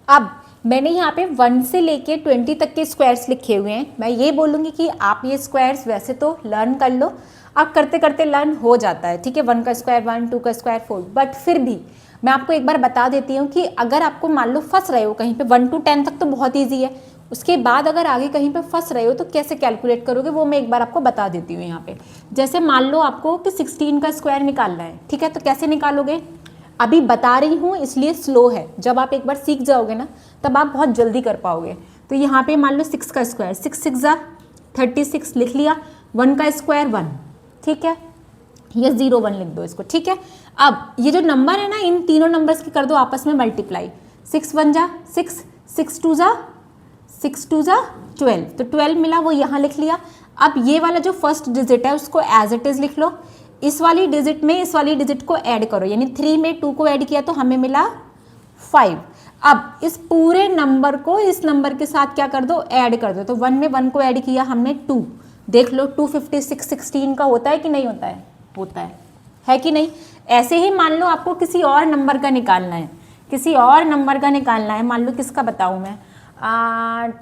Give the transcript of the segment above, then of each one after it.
अब मैंने यहाँ पे 1 से लेके 20 तक के स्क्वायर्स लिखे हुए हैं। मैं ये बोलूँगी कि आप ये स्क्वायर्स वैसे तो लर्न कर लो, अब करते करते लर्न हो जाता है, ठीक है। 1 का स्क्वायर 1, 2 का स्क्वायर 4, बट फिर भी मैं आपको एक बार बता देती हूँ कि अगर आपको मान लो फंस रहे हो कहीं पे, 1 to 10 तक तो बहुत ईजी है, उसके बाद अगर आगे कहीं पे फंस रहे हो तो कैसे कैलकुलेट करोगे वो मैं एक बार आपको बता देती हूँ यहाँ पे। जैसे मान लो आपको कि 16 का स्क्वायर निकालना है, ठीक है, तो कैसे निकालोगे, अभी बता रही हूँ इसलिए स्लो है, जब आप एक बार सीख जाओगे ना तब आप बहुत जल्दी कर पाओगे। तो यहाँ पे मान लो 6 का स्क्वायर, 6 6 जा 36 लिख लिया, 1 का स्क्वायर 1, ठीक है, ये 0 1 लिख दो इसको, ठीक है। अब ये जो नंबर है ना, इन तीनों नंबर्स की कर दो आपस में मल्टीप्लाई, 6 1 जा 6, 6 2 जा 12, तो 12 मिला, वो यहाँ लिख लिया। अब ये वाला जो फर्स्ट डिजिट है उसको एज इट इज लिख लो, इस वाली डिजिट में इस वाली डिजिट को ऐड करो, यानी 3 में 2 को ऐड किया तो हमें मिला 5। अब इस पूरे नंबर को इस नंबर के साथ क्या कर दो, ऐड कर दो, तो 1 में 1 को ऐड किया हमने 2, देख लो 256 16 का होता है कि नहीं होता है, होता है कि नहीं। ऐसे ही मान लो आपको किसी और नंबर का निकालना है, किसी और नंबर का निकालना है, मान लो किसका बताऊँ मैं,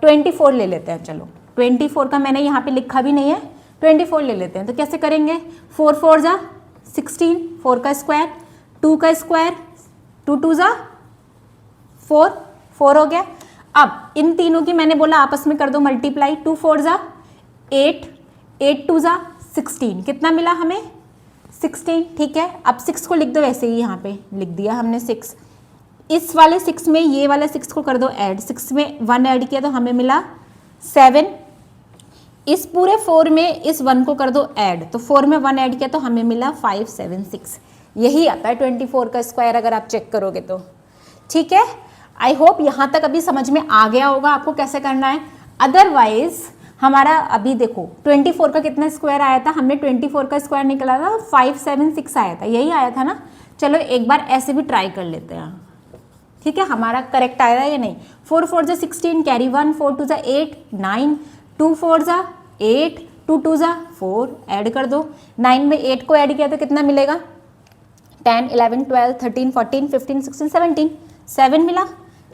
24 ले लेते हैं, चलो 24 का मैंने यहाँ पे लिखा भी नहीं है, 24 ले लेते हैं। तो कैसे करेंगे, 4 4 जा 16, 4 का स्क्वायर, 2 का स्क्वायर, 2 2 जा 4, 4 हो गया। अब इन तीनों की मैंने बोला आपस में कर दो मल्टीप्लाई, 2 4 जा 8, 8 2 जा 16, कितना मिला हमें 16, ठीक है। अब 6 को लिख दो, वैसे ही यहाँ पे लिख दिया हमने 6, इस वाले 6 में ये वाले 6 को कर दो ऐड, 6 में 1 ऐड किया तो हमें मिला 7, इस पूरे 4 में इस 1 को कर दो ऐड, तो 4 में 1 ऐड किया तो हमें मिला 5 7 6, यही आता है 24 का स्क्वायर अगर आप चेक करोगे तो, ठीक है। आई होप यहाँ तक अभी समझ में आ गया होगा आपको कैसे करना है। अदरवाइज हमारा अभी देखो 24 का कितना स्क्वायर आया था, हमने 24 का स्क्वायर निकला था 5 7 6 आया था, यही आया था ना। चलो एक बार ऐसे भी ट्राई कर लेते हैं, ठीक है, हमारा करेक्ट आया या नहीं। 4 4 जा 16 कैरी 1, 4 2 जा 8 9, 2 4 जा 8, 2 2 जा 4, ऐड कर दो, 9 में 8 को ऐड किया तो कितना मिलेगा 10 11 12 13 14 15 16 17, 7 मिला,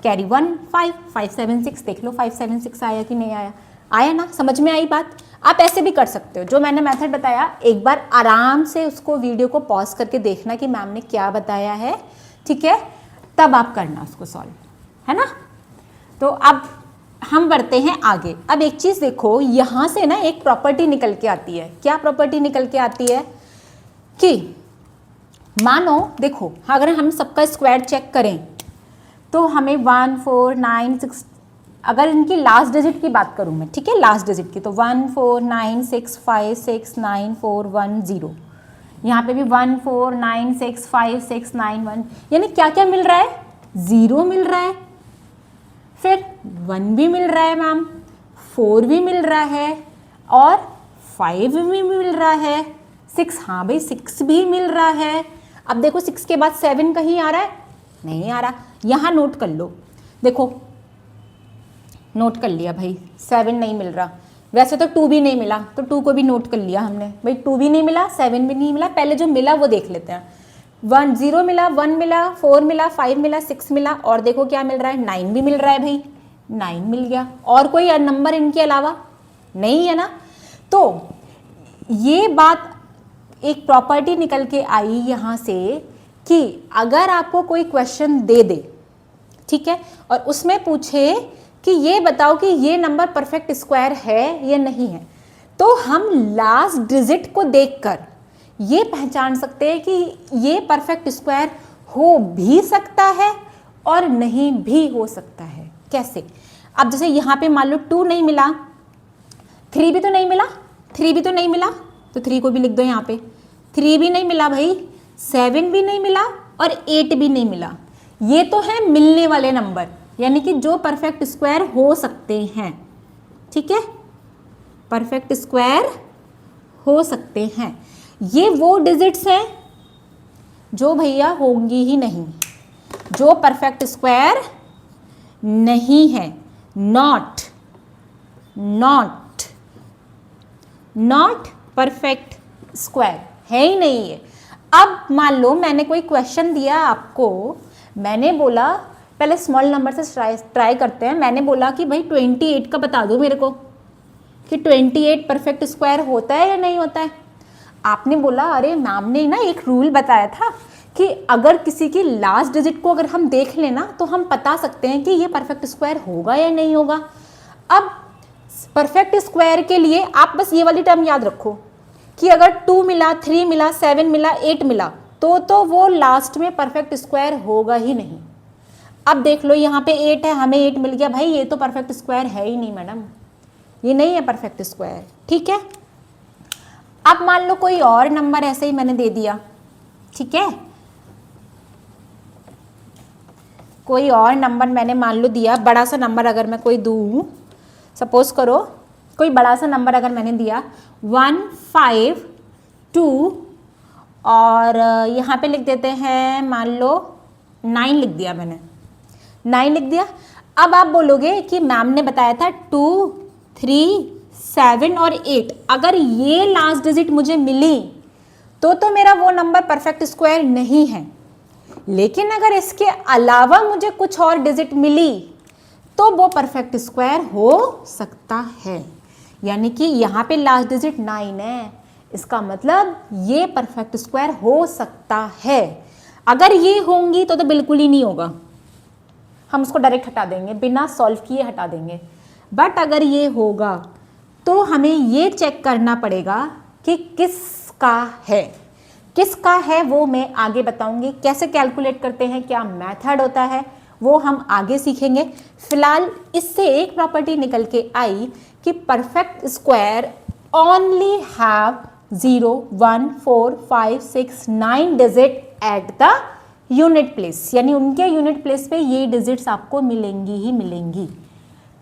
कैरी 1 5, 5 7 6, देख लो 5 7 6 आया कि नहीं आया, आया ना, समझ में आई बात। आप ऐसे भी कर सकते हो, जो मैंने मेथड बताया एक बार आराम से उसको वीडियो को पॉज करके देखना कि मैम ने क्या बताया है, ठीक है, तब आप करना उसको सॉल्व, है ना। तो अब हम बढ़ते हैं आगे। अब एक चीज़ देखो, यहाँ से ना एक प्रॉपर्टी निकल के आती है, क्या प्रॉपर्टी निकल के आती है कि मानो देखो अगर हम सबका स्क्वायर चेक करें तो हमें 1 4 9 6, अगर इनकी लास्ट डिजिट की बात करूँ मैं, ठीक है, लास्ट डिजिट की, तो 1 4 9 6 5 6 9 4 1 0, यहाँ पे भी 1 4 9 6 5 6 9 1, यानी क्या क्या मिल रहा है, 0 मिल रहा है, फिर 1 भी मिल रहा है मैम, 4 भी मिल रहा है और 5 भी मिल रहा है, 6, हाँ भाई 6 भी मिल रहा है। अब देखो 6 के बाद 7 कहीं आ रहा है, नहीं आ रहा, यहाँ नोट कर लो, देखो नोट कर लिया भाई 7 नहीं मिल रहा, वैसे तो 2 भी नहीं मिला तो 2 को भी नोट कर लिया हमने, भाई 2 भी नहीं मिला 7 भी नहीं मिला, पहले जो मिला वो देख लेते हैं। 1 0 मिला, 1 मिला, 4 मिला, 5 मिला, 6 मिला, और देखो क्या मिल रहा है, 9 भी मिल रहा है भाई, 9 मिल गया, और कोई नंबर इनके अलावा नहीं है ना। तो ये बात एक प्रॉपर्टी निकल के आई यहाँ से कि अगर आपको कोई क्वेश्चन दे दे, ठीक है, और उसमें पूछे कि ये बताओ कि ये नंबर परफेक्ट स्क्वायर है या नहीं है, तो हम लास्ट डिजिट को देखकर ये पहचान सकते हैं कि ये परफेक्ट स्क्वायर हो भी सकता है और नहीं भी हो सकता है। कैसे, अब जैसे यहाँ पे मान लो 2 नहीं मिला, 3 भी तो नहीं मिला, 3 भी तो नहीं मिला, तो 3 को भी लिख दो यहाँ पे, 3 भी नहीं मिला भाई, 7 भी नहीं मिला और 8 भी नहीं मिला, ये तो है मिलने वाले नंबर, यानी कि जो परफेक्ट स्क्वायर हो सकते हैं, ठीक है, परफेक्ट स्क्वायर हो सकते हैं। ये वो डिजिट्स हैं जो भैया होंगी ही नहीं, जो परफेक्ट स्क्वायर नहीं है, नॉट परफेक्ट स्क्वायर है ही नहीं है। अब मान लो मैंने कोई क्वेश्चन दिया आपको, मैंने बोला पहले स्मॉल नंबर से ट्राई करते हैं। मैंने बोला कि भाई 28 का बता दो मेरे को कि 28 परफेक्ट स्क्वायर होता है या नहीं होता है। आपने बोला अरे मैम ने ना एक रूल बताया था कि अगर किसी की लास्ट डिजिट को अगर हम देख लेना तो हम बता सकते हैं कि ये परफेक्ट स्क्वायर होगा या नहीं होगा। अब परफेक्ट स्क्वायर के लिए आप बस ये वाली टर्म याद रखो कि अगर 2 मिला, 3 मिला, 7 मिला, 8 मिला तो वो लास्ट में परफेक्ट स्क्वायर होगा ही नहीं। अब देख लो यहाँ पे 8 है, हमें 8 मिल गया, भाई ये तो परफेक्ट स्क्वायर है ही नहीं मैडम, ये नहीं है परफेक्ट स्क्वायर। ठीक है, अब मान लो कोई और नंबर ऐसे ही मैंने दे दिया, ठीक है, कोई और नंबर मैंने मान लो दिया, बड़ा सा नंबर अगर मैं कोई दूँ, सपोज करो कोई बड़ा सा नंबर अगर मैंने दिया 1, 5, 2 और यहाँ पे लिख देते हैं मान लो 9 लिख दिया मैंने, 9 लिख दिया। अब आप बोलोगे कि मैम ने बताया था 2, 3, 7 और 8, अगर ये लास्ट डिजिट मुझे मिली तो मेरा वो नंबर परफेक्ट स्क्वायर नहीं है। लेकिन अगर इसके अलावा मुझे कुछ और डिजिट मिली तो वो परफेक्ट स्क्वायर हो सकता है। यानी कि यहाँ पे लास्ट डिजिट 9 है, इसका मतलब ये परफेक्ट स्क्वायर हो सकता है। अगर ये होंगी तो बिल्कुल ही नहीं होगा, हम उसको डायरेक्ट हटा देंगे, बिना सॉल्व किए हटा देंगे। बट अगर ये होगा तो हमें ये चेक करना पड़ेगा कि किसका है। किसका है वो मैं आगे बताऊंगी, कैसे कैलकुलेट करते हैं, क्या मेथड होता है वो हम आगे सीखेंगे। फिलहाल इससे एक प्रॉपर्टी निकल के आई कि perfect square only have 0, 1, 4, 5, 6, 9 digit at the unit place, यानी उनके यूनिट प्लेस पे ये डिजिट्स आपको मिलेंगी ही मिलेंगी।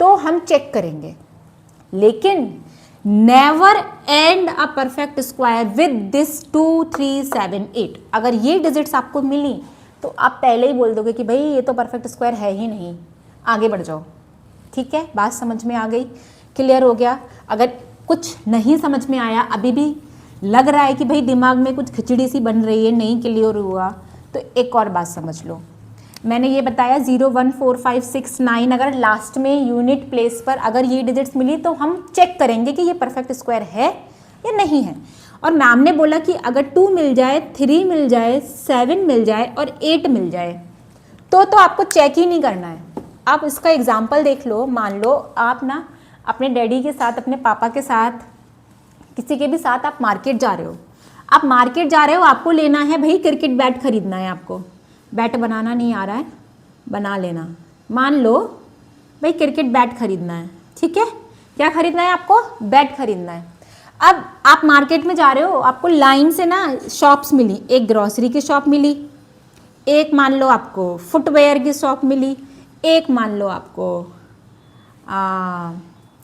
तो हम चेक करेंगे, लेकिन never and a perfect square with this 2, 3, 7, 8। अगर ये डिजिट्स आपको मिली तो आप पहले ही बोल दोगे कि भाई ये तो परफेक्ट स्क्वायर है ही नहीं, आगे बढ़ जाओ। ठीक है, बात समझ में आ गई, क्लियर हो गया। अगर कुछ नहीं समझ में आया, अभी भी लग रहा है कि भाई दिमाग में कुछ खिचड़ी सी बन रही है, नहीं क्लियर हुआ, तो एक और बात समझ लो। मैंने ये बताया 0, 1, 4, 5, 6, 9 अगर लास्ट में यूनिट प्लेस पर अगर ये डिजिट्स मिली तो हम चेक करेंगे कि ये परफेक्ट स्क्वायर है या नहीं है। और मैम ने बोला कि अगर 2 मिल जाए, 3 मिल जाए, 7 मिल जाए और 8 मिल जाए तो आपको चेक ही नहीं करना है। आप इसका एग्जाम्पल देख लो, मान लो आप ना अपने डैडी के साथ, अपने पापा के साथ, किसी के भी साथ आप मार्केट जा रहे हो। आप मार्केट जा रहे हो, आपको लेना है भाई क्रिकेट बैट खरीदना है, आपको बैट बनाना नहीं आ रहा है, बना लेना। मान लो भाई क्रिकेट बैट खरीदना है, ठीक है, क्या खरीदना है आपको, बैट खरीदना है। अब आप मार्केट में जा रहे हो, आपको लाइन से ना शॉप्स मिली, एक ग्रॉसरी की शॉप मिली, एक मान लो आपको फुटवेयर की शॉप मिली, एक मान लो आपको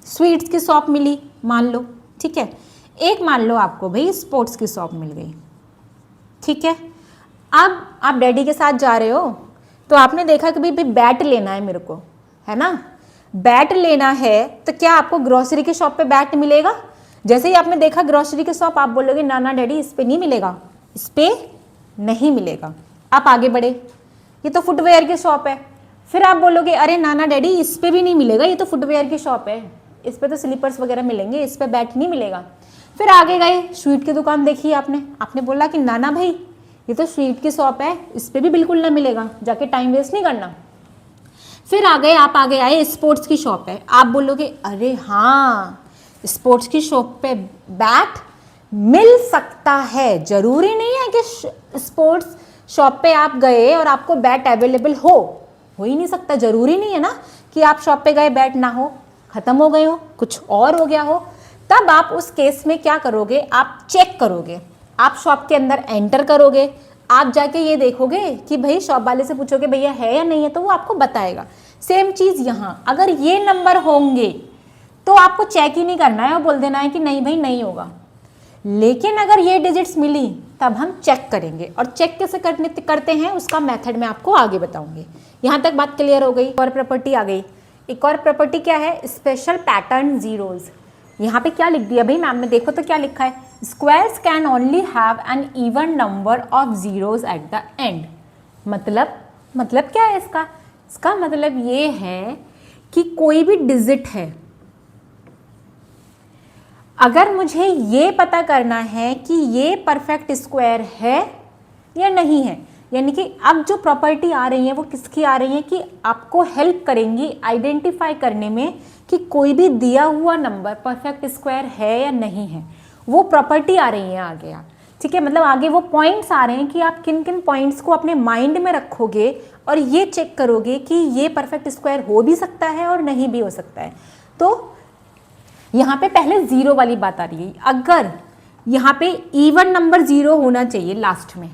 स्वीट्स की शॉप मिली मान लो, ठीक है, एक मान लो आपको भाई स्पोर्ट्स की शॉप मिल गई, ठीक है। अब आप डैडी के साथ जा रहे हो तो आपने देखा कि भाई बैट लेना है मेरे को, है ना, बैट लेना है, तो क्या आपको ग्रोसरी के शॉप पे बैट मिलेगा? जैसे ही आपने देखा ग्रोसरी के शॉप, आप बोलोगे ना ना डैडी इस पे नहीं मिलेगा, इस पे नहीं मिलेगा। आप आगे बढ़े, ये तो फुटवेयर की शॉप है, फिर आप बोलोगे अरे नाना डैडी इस पे भी नहीं मिलेगा, ये तो फुटवेयर की शॉप है, इस पे तो स्लीपर्स वगैरह मिलेंगे, इस पे बैट नहीं मिलेगा। फिर आगे गए, स्वीट की दुकान देखी आपने बोला कि नाना भाई ये तो स्वीट की शॉप है, इस पे भी बिल्कुल ना मिलेगा, जाके टाइम वेस्ट नहीं करना। फिर आप आगे आए, स्पोर्ट्स की शॉप है, आप बोलोगे अरे हाँ स्पोर्ट्स की शॉप पे बैट मिल सकता है, जरूरी नहीं है कि स्पोर्ट्स शॉप पे आप गए और आपको बैट अवेलेबल हो ही नहीं सकता, जरूरी नहीं है ना कि आप शॉप पे गए बैट ना हो, खत्म हो गए हो, कुछ और हो गया हो। तब आप उस केस में क्या करोगे, आप चेक करोगे, आप शॉप के अंदर एंटर करोगे, आप जाके ये देखोगे कि भाई शॉप वाले से पूछोगे भैया है या नहीं है, तो वो आपको बताएगा। सेम चीज़ यहाँ, अगर ये नंबर होंगे तो आपको चेक ही नहीं करना है और बोल देना है कि नहीं भाई नहीं होगा। लेकिन अगर ये डिजिट्स मिली तब हम चेक करेंगे, और चेक कैसे करते हैं उसका मेथड मैं आपको आगे बताऊंगी। यहाँ तक बात क्लियर हो गई। और प्रॉपर्टी आ गई, एक और प्रॉपर्टी क्या है, स्पेशल पैटर्न जीरोज। यहाँ पे क्या लिख दिया भाई मैम ने, देखो तो क्या लिखा है, squares can only have an even number of zeros at the end. मतलब क्या है इसका, इसका मतलब ये है कि कोई भी डिजिट है, अगर मुझे ये पता करना है कि ये परफेक्ट स्क्वायर है या नहीं है, यानी कि अब जो प्रॉपर्टी आ रही है वो किसकी आ रही है कि आपको हेल्प करेंगी आइडेंटिफाई करने में कि कोई भी दिया हुआ नंबर परफेक्ट स्क्वायर है या नहीं है। वो प्रॉपर्टी आ रही है आगे आप, ठीक है, मतलब आगे वो पॉइंट्स आ रहे हैं कि आप किन किन पॉइंट्स को अपने माइंड में रखोगे और ये चेक करोगे कि ये परफेक्ट स्क्वायर हो भी सकता है और नहीं भी हो सकता है। तो यहाँ पे पहले जीरो वाली बात आ रही है, अगर यहाँ पे इवन नंबर जीरो होना चाहिए लास्ट में,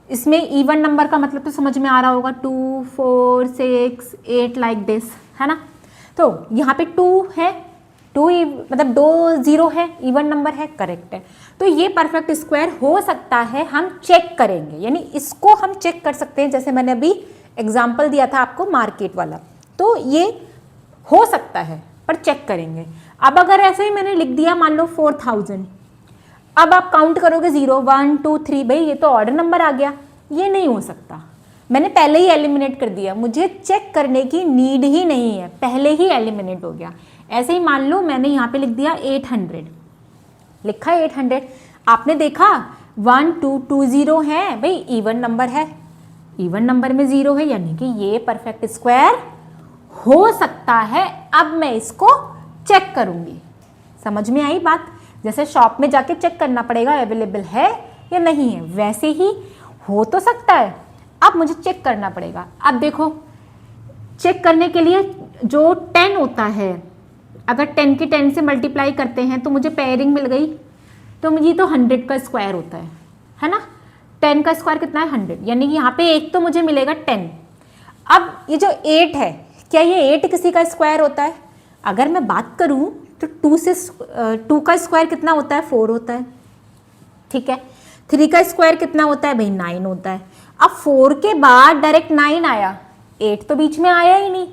इसमें इवन नंबर का मतलब तो समझ में आ रहा होगा, 2 4 6 8 लाइक दिस, है ना। तो यहाँ पे 2 है, 2 मतलब 2 0 है, इवन नंबर है, करेक्ट है। तो ये परफेक्ट स्क्वायर हो सकता है, हम चेक करेंगे, यानी इसको हम चेक कर सकते हैं, जैसे मैंने अभी एग्जाम्पल दिया था आपको मार्केट वाला। तो ये हो सकता है पर चेक करेंगे। अब अगर ऐसे ही मैंने लिख दिया मान लो 4000, अब आप काउंट करोगे 0 1 2 3, भाई ये तो ऑर्डर नंबर आ गया, ये नहीं हो सकता, मैंने पहले ही एलिमिनेट कर दिया, मुझे चेक करने की नीड ही नहीं है, पहले ही एलिमिनेट हो गया। ऐसे ही मान लो मैंने यहाँ पे लिख दिया 800, लिखा 800, आपने देखा 1 2 2 0 है, भाई इवन नंबर है, इवन नंबर में 0 है, यानी कि ये परफेक्ट स्क्वायर हो सकता है। अब मैं इसको चेक करूंगी, समझ में आई बात। जैसे शॉप में जाके चेक करना पड़ेगा अवेलेबल है या नहीं है, वैसे ही हो तो सकता है, अब मुझे चेक करना पड़ेगा। अब देखो चेक करने के लिए जो 10 होता है, अगर 10 की 10 से मल्टीप्लाई करते हैं तो मुझे पेयरिंग मिल गई, तो मुझे तो 100 का स्क्वायर होता है ना। 10 का स्क्वायर कितना है 100, यानी कि यहाँ पे एक तो मुझे मिलेगा 10। अब ये जो 8 है, क्या ये 8 किसी का स्क्वायर होता है? अगर मैं बात करूँ तो 2 का स्क्वायर कितना होता है 4 होता है, ठीक है। 3 का स्क्वायर कितना होता है भाई 9 होता है। अब 4 के बाद डायरेक्ट 9 आया, 8 तो बीच में आया ही नहीं।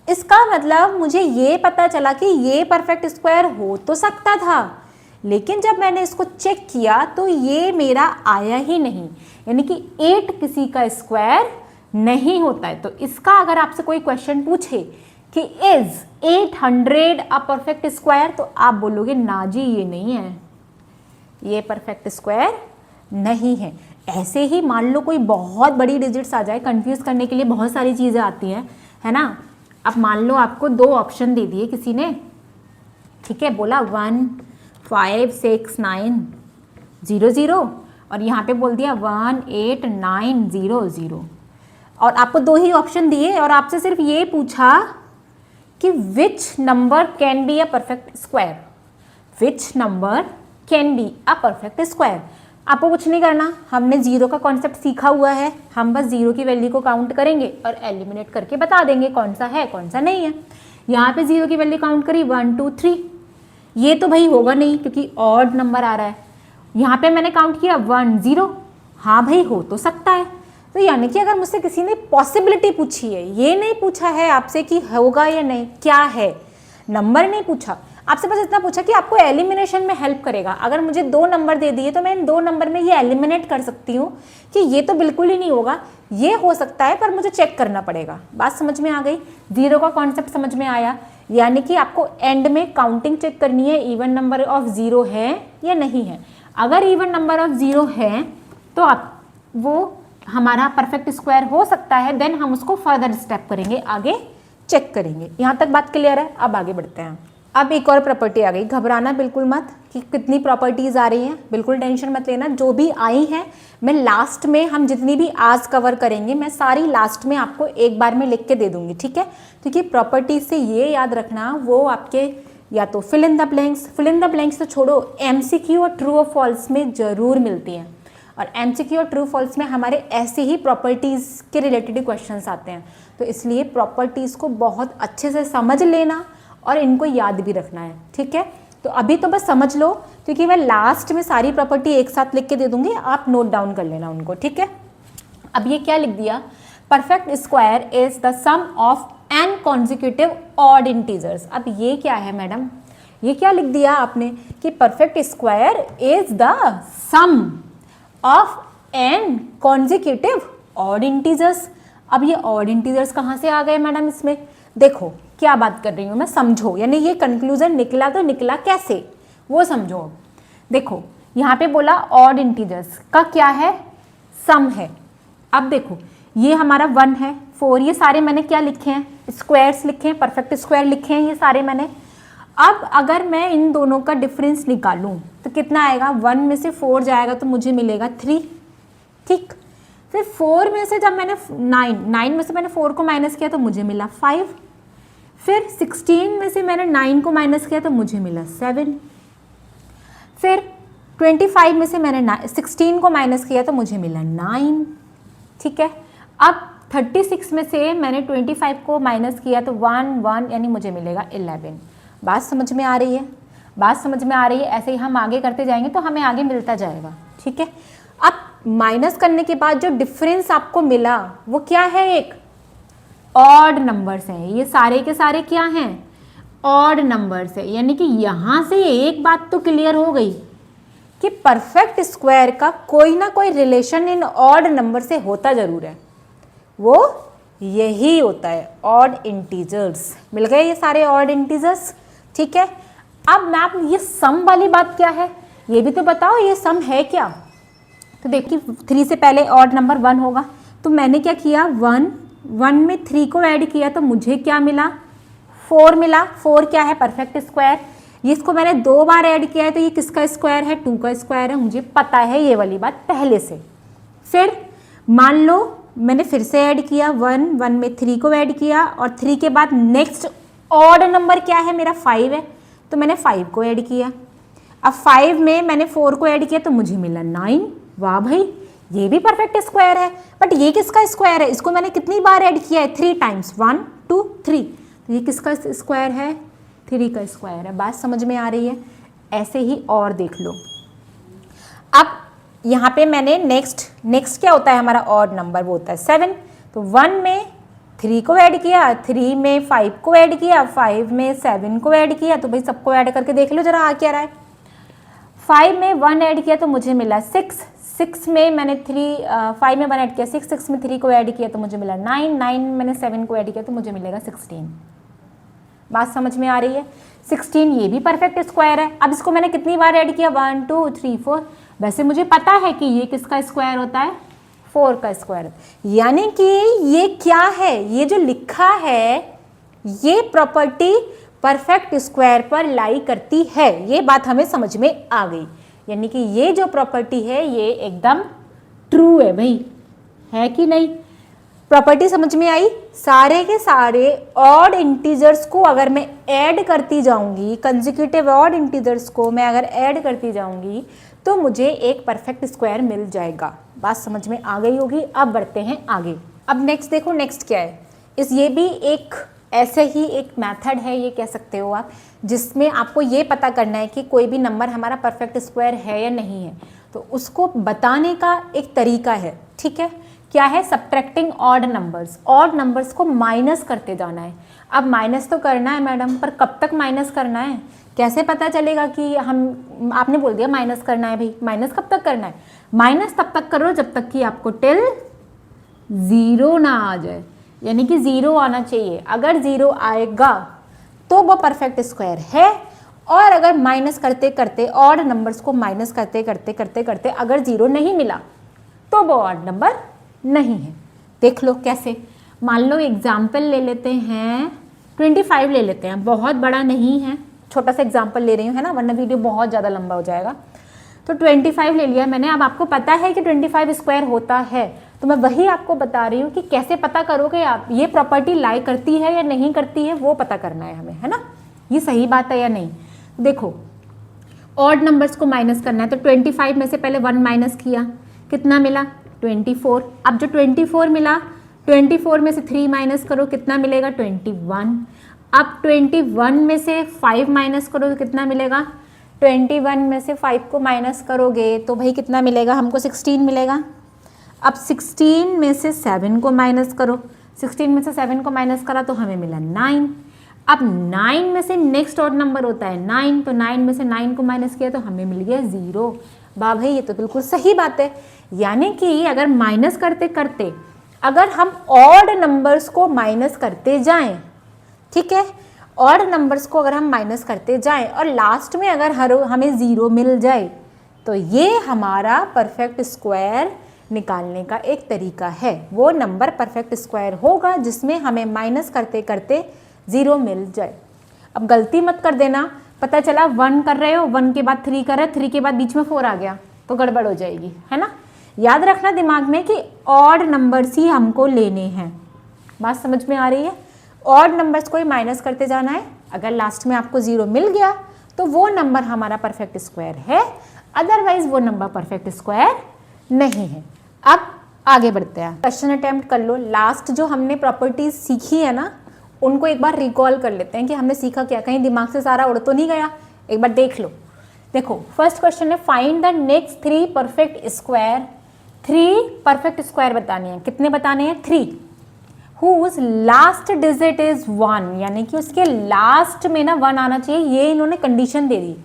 इसका मतलब मुझे ये पता चला कि ये परफेक्ट स्क्वायर हो तो सकता था, लेकिन जब मैंने इसको चेक किया तो ये मेरा आया ही नहीं, यानी कि 8 किसी का स्क्वायर नहीं होता है। तो इसका अगर आपसे कोई क्वेश्चन पूछे कि इज 800 अ परफेक्ट स्क्वायर, तो आप बोलोगे ना जी ये नहीं है, ये परफेक्ट स्क्वायर नहीं है। ऐसे ही मान लो कोई बहुत बड़ी डिजिट्स आ जाए, कंफ्यूज करने के लिए बहुत सारी चीज़ें आती हैं, है ना। अब मान लो आपको 2 ऑप्शन दे दिए किसी ने, ठीक है, बोला 1 5 6 9 0 0 और यहाँ पे बोल दिया 1 8 9 0 0, और आपको 2 ही ऑप्शन दिए और आपसे सिर्फ ये पूछा कि which number can be a perfect square, which number can be a perfect square. आपको कुछ नहीं करना, हमने 0 का कॉन्सेप्ट सीखा हुआ है, हम बस 0 की वैल्यू को काउंट करेंगे और एलिमिनेट करके बता देंगे कौन सा है कौन सा नहीं है। यहाँ पे 0 की वैल्यू काउंट करी 1 2 3, ये तो भाई होगा नहीं क्योंकि ऑड नंबर आ रहा है। यहाँ पे मैंने काउंट किया 1 0, हाँ भाई हो तो सकता है। तो यानी कि अगर मुझसे किसी ने पॉसिबिलिटी पूछी है, ये नहीं पूछा है आपसे कि होगा या नहीं, क्या है, नंबर नहीं पूछा आपसे, बस इतना पूछा कि आपको एलिमिनेशन में हेल्प करेगा। अगर मुझे 2 नंबर दे दिए तो मैं इन 2 नंबर में ये एलिमिनेट कर सकती हूँ कि ये तो बिल्कुल ही नहीं होगा, ये हो सकता है पर मुझे चेक करना पड़ेगा। बात समझ में आ गई, 0 का कॉन्सेप्ट समझ में आया, यानी कि आपको एंड में काउंटिंग चेक करनी है इवन नंबर ऑफ 0 है या नहीं है। अगर इवन नंबर ऑफ 0 है तो आप वो हमारा परफेक्ट स्क्वायर हो सकता है, देन हम उसको फर्दर स्टेप करेंगे, आगे चेक करेंगे। यहाँ तक बात क्लियर है, अब आगे बढ़ते हैं। अब एक और प्रॉपर्टी आ गई, घबराना बिल्कुल मत कि कितनी प्रॉपर्टीज़ आ रही हैं, बिल्कुल टेंशन मत लेना, जो भी आई हैं मैं लास्ट में, हम जितनी भी आज कवर करेंगे मैं सारी लास्ट में आपको एक बार में लिख के दे दूंगी, ठीक है। क्योंकि प्रॉपर्टीज से ये याद रखना, वो आपके या तो फिल इन द ब्लैंक्स तो छोड़ो, MCQ और ट्रू और फॉल्स में ज़रूर मिलती हैं, और MCQ और ट्रू फॉल्स में हमारे ऐसे ही प्रॉपर्टीज़ के रिलेटेड क्वेश्चंस आते हैं। तो इसलिए प्रॉपर्टीज़ को बहुत अच्छे से समझ लेना और इनको याद भी रखना है, ठीक है। तो अभी तो बस समझ लो, क्योंकि मैं लास्ट में सारी प्रॉपर्टी एक साथ लिख के दे दूंगी, आप नोट डाउन कर लेना उनको, ठीक है। अब ये क्या लिख दिया, perfect square is the sum of N consecutive odd integers. अब ये क्या है मैडम, ये क्या लिख दिया आपने कि perfect square is the sum of N consecutive odd integers. अब ये ऑड इंटीजर्स कहाँ से आ गए मैडम इसमें? देखो क्या बात कर रही हूँ मैं, समझो, यानी ये कंक्लूजन निकला तो निकला कैसे वो समझो। अब देखो यहाँ पे बोला ऑड इंटीजर्स का क्या है, सम है। अब देखो ये हमारा 1 है, 4, ये सारे मैंने क्या लिखे हैं, स्क्वायर्स लिखे हैं, परफेक्ट स्क्वायर लिखे हैं ये सारे मैंने। अब अगर मैं इन दोनों का डिफरेंस निकालूं तो कितना आएगा, 1 में से 4 जाएगा तो मुझे मिलेगा 3, ठीक। फिर 4 में से जब मैंने 9 में से मैंने 4 को माइनस किया तो मुझे मिला 5। फिर 16 में से मैंने 9 को माइनस किया तो मुझे मिला 7। फिर 25 में से मैंने 16 को माइनस किया तो मुझे मिला 9, ठीक है। अब 36 में से मैंने 25 को माइनस किया तो 1 यानी मुझे मिलेगा 11। बात समझ में आ रही है? बात समझ में आ रही है? ऐसे ही हम आगे करते जाएंगे तो हमें आगे मिलता जाएगा, ठीक है। अब माइनस करने के बाद जो डिफरेंस आपको मिला वो क्या है, एक ऑड नंबर्स हैं। ये सारे के सारे क्या हैं, ऑड नंबर्स है। यानी कि यहाँ से एक बात तो क्लियर हो गई कि परफेक्ट स्क्वायर का कोई ना कोई रिलेशन इन ऑड नंबर से होता जरूर है, वो यही होता है ऑड इंटीजर्स। मिल गए ये सारे ऑड इंटीजर्स, ठीक है। अब मैम ये सम वाली बात क्या है, ये भी तो बताओ, ये सम है क्या? तो देखिए 3 से पहले ऑड नंबर 1 होगा, तो मैंने क्या किया, 1 में 3 को ऐड किया तो मुझे क्या मिला, 4 मिला। 4 क्या है, परफेक्ट स्क्वायर। इसको मैंने 2 बार ऐड किया है तो ये किसका स्क्वायर है, 2 का स्क्वायर है, मुझे पता है ये वाली बात पहले से। फिर मान लो मैंने फिर से ऐड किया, 1 में 3 को ऐड किया और 3 के बाद नेक्स्ट ऑड नंबर क्या है मेरा, 5 है, तो मैंने 5 को ऐड किया। अब 5 में मैंने 4 को ऐड किया तो मुझे मिला 9। वाह भाई, ये भी परफेक्ट स्क्वायर है। बट ये किसका स्क्वायर है, इसको मैंने कितनी बार ऐड किया है, 3 टाइम्स, 1 2 3, तो ये किसका स्क्वायर है, 3 का स्क्वायर है। बात समझ में आ रही है? ऐसे ही और देख लो। अब यहाँ पे मैंने नेक्स्ट क्या होता है हमारा ऑड नंबर, वो होता है 7। तो 1 में 3 को ऐड किया, 3 में 5 को ऐड किया, 5 में 7 को ऐड किया, तो भाई सबको ऐड करके देख लो जरा आ क्या रहा है। 5 में 1 ऐड किया तो मुझे मिला 6 में मैंने 5 में 1 ऐड किया 6 में 3 को ऐड किया तो मुझे मिला 9 में मैंने 7 को ऐड किया तो मुझे मिलेगा 16। बात समझ में आ रही है? 16 ये भी परफेक्ट स्क्वायर है। अब इसको मैंने कितनी बार ऐड किया, 1 2 3 4, वैसे मुझे पता है कि ये किसका स्क्वायर होता है, 4 का स्क्वायर। यानी कि ये क्या है, ये जो लिखा है ये प्रॉपर्टी परफेक्ट स्क्वायर पर लाई करती है, ये बात हमें समझ में आ गई। यानी कि ये जो प्रॉपर्टी है ये एकदम ट्रू है भाई, है कि नहीं? प्रॉपर्टी समझ में आई? सारे के सारे ऑड इंटीजर्स को अगर मैं ऐड करती जाऊंगी, कंसेक्यूटिव ऑड इंटीजर्स को मैं अगर ऐड करती जाऊंगी तो मुझे एक परफेक्ट स्क्वायर मिल जाएगा। बात समझ में आ गई होगी। अब बढ़ते हैं आगे। अब नेक्स्ट देखो, नेक्स्ट क्या है, ये भी एक ऐसे ही एक मेथड है, ये कह सकते हो आप, जिसमें आपको ये पता करना है कि कोई भी नंबर हमारा परफेक्ट स्क्वायर है या नहीं है। तो उसको बताने का एक तरीका है, ठीक है। क्या है, subtracting odd numbers. Odd numbers को माइनस करते जाना है। अब माइनस तो करना है मैडम, पर कब तक माइनस करना है, कैसे पता चलेगा कि हम, आपने बोल दिया माइनस करना है भाई, माइनस कब तक करना है, माइनस तब तक करो जब तक कि आपको टिल 0 ना आ जाए, यानी कि 0 आना चाहिए। अगर 0 आएगा तो वो परफेक्ट स्क्वायर है, और अगर माइनस करते करते ऑड नंबर्स को माइनस करते करते करते करते अगर 0 नहीं मिला तो वो ऑड नंबर नहीं है। देख लो कैसे, मान लो एग्जाम्पल ले लेते हैं, 25 ले लेते हैं, बहुत बड़ा नहीं है, छोटा सा एग्जाम्पल ले रही हूँ, है ना, वरना वीडियो बहुत ज़्यादा लंबा हो जाएगा। तो 25 ले लिया मैंने। अब आपको पता है कि 25 स्क्वायर होता है, तो मैं वही आपको बता रही हूँ कि कैसे पता करोगे आप, ये प्रॉपर्टी लाई करती है या नहीं करती है, वो पता करना है हमें, है ना, ये सही बात है या नहीं। देखो ऑड नंबर्स को माइनस करना है, तो 25 में से पहले 1 माइनस किया, कितना मिला, 24। अब जो 24 मिला, 24 में से 3 माइनस करो, कितना मिलेगा, 21। अब 21 में से 5 माइनस करो तो कितना मिलेगा, 21 में से 5 को माइनस करोगे तो भाई कितना मिलेगा हमको, 16 मिलेगा। अब 16 में से 7 को माइनस करो, 16 में से 7 को माइनस करा तो हमें मिला 9। अब 9 में से नेक्स्ट ऑड नंबर होता है 9, तो 9 में से 9 को माइनस किया तो हमें मिल गया 0। वाह भाई, ये तो बिल्कुल सही बात है। यानी कि अगर माइनस करते करते अगर हम ऑड नंबर्स को माइनस करते जाएं, ठीक है, ऑड नंबर्स को अगर हम माइनस करते जाएं और लास्ट में अगर हमें 0 मिल जाए तो ये हमारा परफेक्ट स्क्वायर निकालने का एक तरीका है। वो नंबर परफेक्ट स्क्वायर होगा जिसमें हमें माइनस करते करते 0 मिल जाए। अब गलती मत कर देना, पता चला 1 कर रहे हो, 1 के बाद 3 कर रहे हो, 3 के बाद बीच में 4 आ गया तो गड़बड़ हो जाएगी, है ना। याद रखना दिमाग में कि ऑड नंबर्स ही हमको लेने हैं। बात समझ में आ रही है। ऑड नंबर्स को ही माइनस करते जाना है। अगर लास्ट में आपको 0 मिल गया तो वो नंबर हमारा परफेक्ट स्क्वायर है, अदरवाइज वो नंबर परफेक्ट स्क्वायर नहीं है। अब आगे बढ़ते हैं, क्वेश्चन अटेम्प्ट कर लो। लास्ट जो हमने प्रॉपर्टीज सीखी है ना, उनको एक बार रिकॉल कर लेते हैं कि हमने सीखा क्या, कहीं दिमाग से सारा उड़ तो नहीं गया। एक बार देख लो। देखो फर्स्ट क्वेश्चन है find the next 3 perfect square. 3 perfect square बताने हैं। कितने बताने हैं? 3 हुज लास्ट डिजिट इज 1, यानी कि उसके लास्ट में ना 1 आना चाहिए। ये इन्होंने कंडीशन दे दी।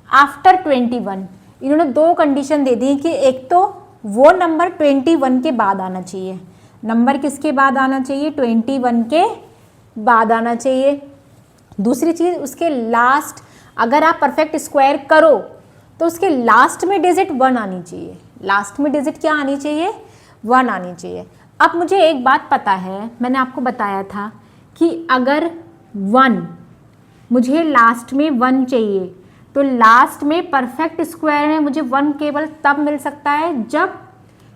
आफ्टर 21 इन्होंने 2 कंडीशन दे दी कि एक तो वो नंबर 21 के बाद आना चाहिए। नंबर किसके बाद आना चाहिए? 21 के बाद आना चाहिए। दूसरी चीज उसके लास्ट, अगर आप परफेक्ट स्क्वायर करो तो उसके लास्ट में डिजिट 1 आनी चाहिए। लास्ट में डिजिट क्या आनी चाहिए? 1 आनी चाहिए। अब मुझे एक बात पता है, मैंने आपको बताया था कि अगर 1 मुझे लास्ट में 1 चाहिए तो लास्ट में परफेक्ट स्क्वायर है मुझे 1 केवल तब मिल सकता है जब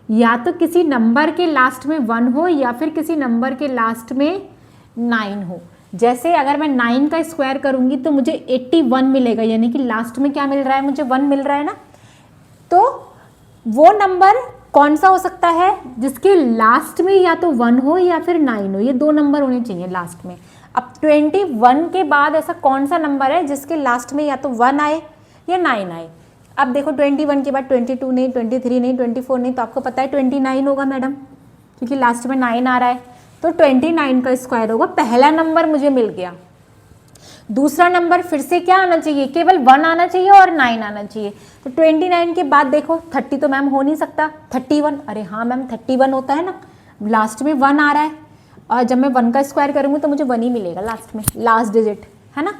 या तो किसी नंबर के लास्ट में 1 हो या फिर किसी नंबर के लास्ट में 9 हो। जैसे अगर मैं 9 का स्क्वायर करूंगी तो मुझे 81 मिलेगा, यानी कि लास्ट में क्या मिल रहा है? मुझे 1 मिल रहा है ना। तो वो नंबर कौन सा हो सकता है? जिसके लास्ट में या तो 1 हो या फिर 9 हो। ये 2 नंबर होने चाहिए लास्ट में। अब 21 के बाद ऐसा कौन सा नंबर है जिसके लास्ट में या तो 1 आए या 9 आए? अब देखो 21 के बाद 22 नहीं, 23 नहीं, 24 नहीं, तो आपको पता है 29 होगा मैडम, क्योंकि लास्ट में 9 आ रहा है। तो 29 का स्क्वायर होगा। पहला नंबर मुझे मिल गया। दूसरा नंबर फिर से क्या आना चाहिए? केवल 1 आना चाहिए और 9 आना चाहिए। तो 29 के बाद देखो 30 तो मैम हो नहीं सकता। 31, अरे हाँ मैम 31 होता है ना, लास्ट में 1 आ रहा है और जब मैं 1 का स्क्वायर करूँगी तो मुझे 1 ही मिलेगा लास्ट में, लास्ट डिजिट, है ना।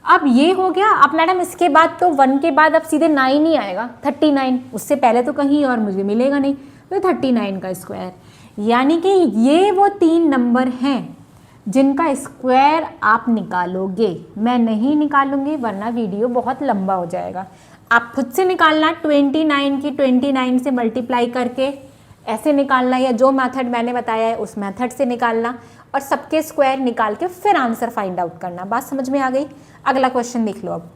अब ये हो गया। अब मैडम इसके बाद तो 1 के बाद अब सीधे 9 ही आएगा, 39, उससे पहले तो कहीं और मुझे मिलेगा नहीं। तो 39 का स्क्वायर, यानी कि ये वो 3 नंबर हैं जिनका स्क्वायर आप निकालोगे। मैं नहीं निकालूंगी वरना वीडियो बहुत लंबा हो जाएगा। आप खुद से निकालना, 29 की 29 से मल्टीप्लाई करके ऐसे निकालना, या जो मेथड मैंने बताया है उस मेथड से निकालना और सबके स्क्वायर निकाल के फिर आंसर फाइंड आउट करना। बात समझ में आ गई? अगला क्वेश्चन देख लो। अब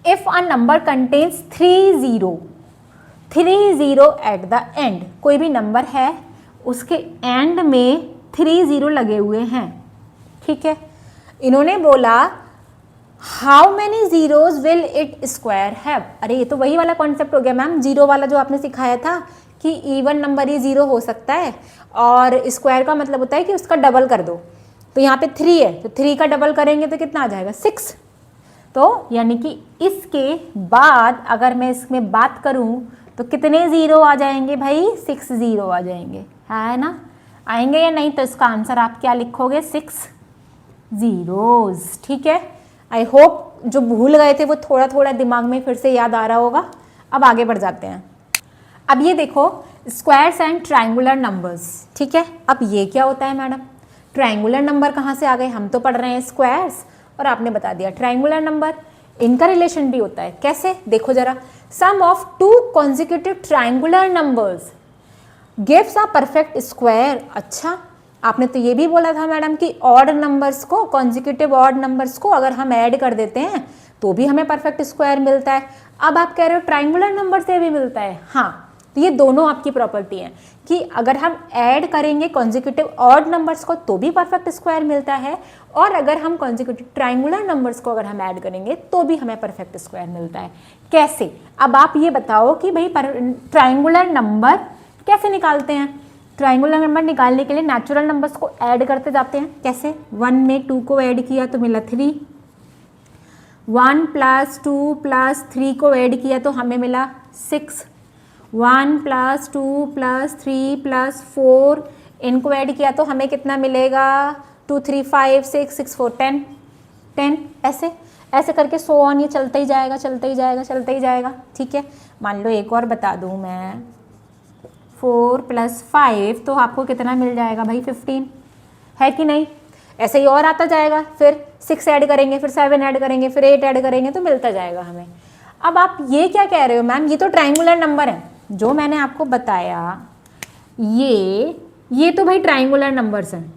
if a number contains 30 at the end, कोई भी नंबर है उसके एंड में 30 लगे हुए हैं, ठीक है। इन्होंने बोला how many zeros will it square have. अरे ये तो वही वाला कॉन्सेप्ट हो गया मैम, जीरो वाला जो आपने सिखाया था कि इवन नंबर ही 0 हो सकता है और स्क्वायर का मतलब होता है कि उसका डबल कर दो। तो यहाँ पे 3 है तो 3 का डबल करेंगे तो कितना आ जाएगा? 6। तो यानी कि इसके बाद अगर मैं इसमें बात करूँ तो कितने 0 आ जाएंगे भाई? 6 0 आ जाएंगे, है ना। आएंगे या नहीं? तो इसका आंसर आप क्या लिखोगे? 6 zeros, ठीक है। आई होप जो भूल गए थे वो थोड़ा थोड़ा दिमाग में फिर से याद आ रहा होगा। अब आगे बढ़ जाते हैं। अब ये देखो स्क्वायर्स एंड ट्रायंगुलर नंबर्स, ठीक है। अब ये क्या होता है मैडम? ट्रायंगुलर नंबर कहाँ से आ गए? हम तो पढ़ रहे हैं स्क्वायर्स और आपने बता दिया ट्रायंगुलर नंबर। इनका रिलेशन भी होता है, कैसे? देखो जरा, sum of 2 consecutive triangular numbers gives a perfect square. अच्छा, आपने तो ये भी बोला था मैडम कि ऑड नंबर्स को, कॉन्जिक्यूटिव ऑड नंबर्स को अगर हम ऐड कर देते हैं तो भी हमें परफेक्ट स्क्वायर मिलता है। अब आप कह रहे हो ट्रायंगुलर नंबर से भी मिलता है। हाँ, तो ये दोनों आपकी प्रॉपर्टी है कि अगर हम ऐड करेंगे कॉन्जिक्यूटिव ऑड नंबर्स को तो भी परफेक्ट स्क्वायर मिलता है, और अगर हम कॉन्जिक्यूटिव ट्रायंगुलर नंबर्स को अगर हम ऐड करेंगे तो भी हमें परफेक्ट स्क्वायर मिलता है। कैसे? अब आप ये बताओ कि भाई ट्रायंगुलर नंबर कैसे निकालते हैं? ट्रायंगुलर नंबर निकालने के लिए नेचुरल नंबर्स को ऐड करते जाते हैं। कैसे? 1 में 2 को ऐड किया तो मिला 3, 1 + 2 + 3 को ऐड किया तो हमें मिला 6, 1 + 2 + 3 + 4, इनको ऐड किया तो हमें कितना मिलेगा 2 3 5 6 6 4 10 10, ऐसे ऐसे करके सो ऑन ये चलता ही जाएगा चलता ही जाएगा चलता ही जाएगा। ठीक है, मान लो एक और बता दूँ मैं, 4 + 5 तो आपको कितना मिल जाएगा भाई 15, है कि नहीं। ऐसे ही और आता जाएगा, फिर 6 ऐड करेंगे, फिर 7 ऐड करेंगे, फिर 8 ऐड करेंगे तो मिलता जाएगा हमें। अब आप ये क्या कह रहे हो मैम, ये तो ट्राइंगुलर नंबर है जो मैंने आपको बताया, ये तो भाई ट्राइंगुलर नंबर्स हैं।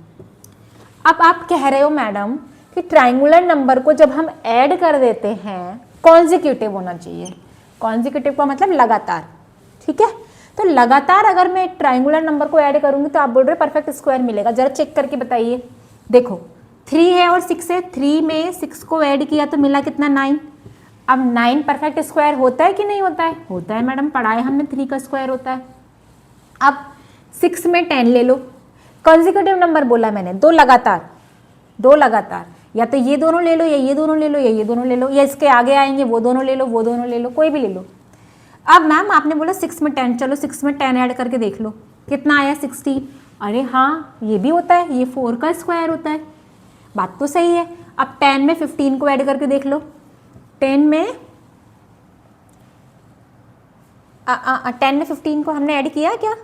अब आप कह रहे हो मैडम कि ट्राइंगुलर नंबर को जब हम ऐड कर देते हैं कॉन्जिक्यूटिव होना चाहिए। कॉन्जिक्यूटिव का मतलब लगातार, ठीक है। तो लगातार अगर मैं ट्राइंगुलर नंबर को ऐड करूंगी तो आप बोल रहे हो परफेक्ट स्क्वायर मिलेगा। जरा चेक करके बताइए, देखो 3 है और 6 है, 3 में 6 को ऐड किया तो मिला कितना 9। अब 9 परफेक्ट स्क्वायर होता है कि नहीं होता है? होता है मैडम, पढ़ाए हमने 3 का स्क्वायर होता है। अब 6 में 10 ले लो, कॉन्जिक्यूटिव नंबर बोला मैंने, दो लगातार, या तो ये दोनों ले लो या ये दोनों ले लो या ये दोनों ले लो, या इसके आगे आएंगे वो दोनों ले लो वो दोनों ले लो, कोई भी ले लो। अब मैम आपने बोला 6 में 10, चलो 6 में 10 ऐड करके देख लो कितना आया 16। अरे हाँ ये भी होता है, ये 4 का स्क्वायर होता है, बात तो सही है। अब 10 में 15 को ऐड करके देख लो, 10 में 15 को हमने ऐड किया क्या?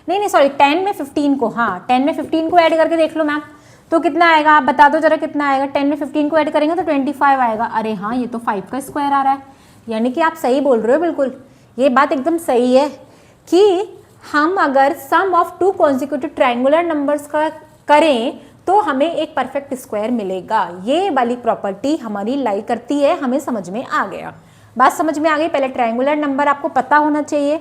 नहीं सॉरी, 10 में 15 को, हाँ 10 में 15 को ऐड करके देख लो मैम, तो कितना आएगा आप बता दो जरा कितना आएगा। 10 में 15 को ऐड करेंगे तो 25 आएगा। अरे हाँ ये तो 5 का स्क्वायर आ रहा है, यानी कि आप सही बोल रहे हो, बिल्कुल ये बात एकदम सही है कि हम अगर सम ऑफ 2 कॉन्जिक्यूटिव ट्रायंगुलर नंबर्स का करें तो हमें एक परफेक्ट स्क्वायर मिलेगा। ये वाली प्रॉपर्टी हमारी लाई करती है, हमें समझ में आ गया, बात समझ में आ गई। पहले ट्रायंगुलर नंबर आपको पता होना चाहिए,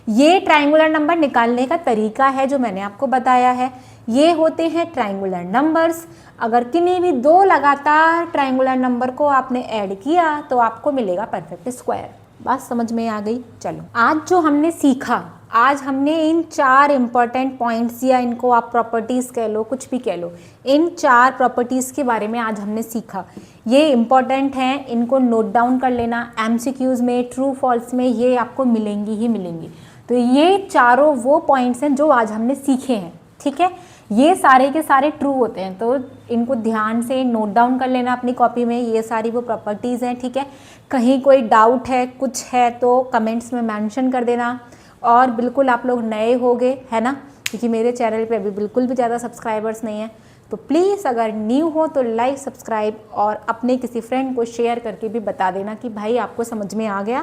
ये ट्रायंगुलर नंबर निकालने का तरीका है जो मैंने आपको बताया है। ये होते हैं ट्रायंगुलर नंबर्स। अगर किन्हीं भी दो लगातार ट्रायंगुलर नंबर को आपने ऐड किया तो आपको मिलेगा परफेक्ट स्क्वायर। बात समझ में आ गई। चलो आज जो हमने सीखा, आज हमने इन 4 इंपॉर्टेंट पॉइंट्स, या इनको आप प्रॉपर्टीज़ कह लो, कुछ भी कह लो, इन 4 प्रॉपर्टीज़ के बारे में आज हमने सीखा। ये इंपॉर्टेंट हैं, इनको नोट डाउन कर लेना। एमसीक्यूज़ में, ट्रू फॉल्स में ये आपको मिलेंगी ही मिलेंगी। तो ये चारों वो पॉइंट्स हैं जो आज हमने सीखे हैं, ठीक है। ये सारे के सारे ट्रू होते हैं, तो इनको ध्यान से नोट डाउन कर लेना अपनी कॉपी में। ये सारी वो प्रॉपर्टीज़ हैं, ठीक है। कहीं कोई डाउट है, कुछ है तो कमेंट्स में मेंशन कर देना। और बिल्कुल आप लोग नए होगे, है ना, क्योंकि मेरे चैनल पे अभी बिल्कुल भी ज़्यादा सब्सक्राइबर्स नहीं हैं। तो प्लीज़ अगर न्यू हो तो लाइक, सब्सक्राइब और अपने किसी फ्रेंड को शेयर करके भी बता देना कि भाई आपको समझ में आ गया।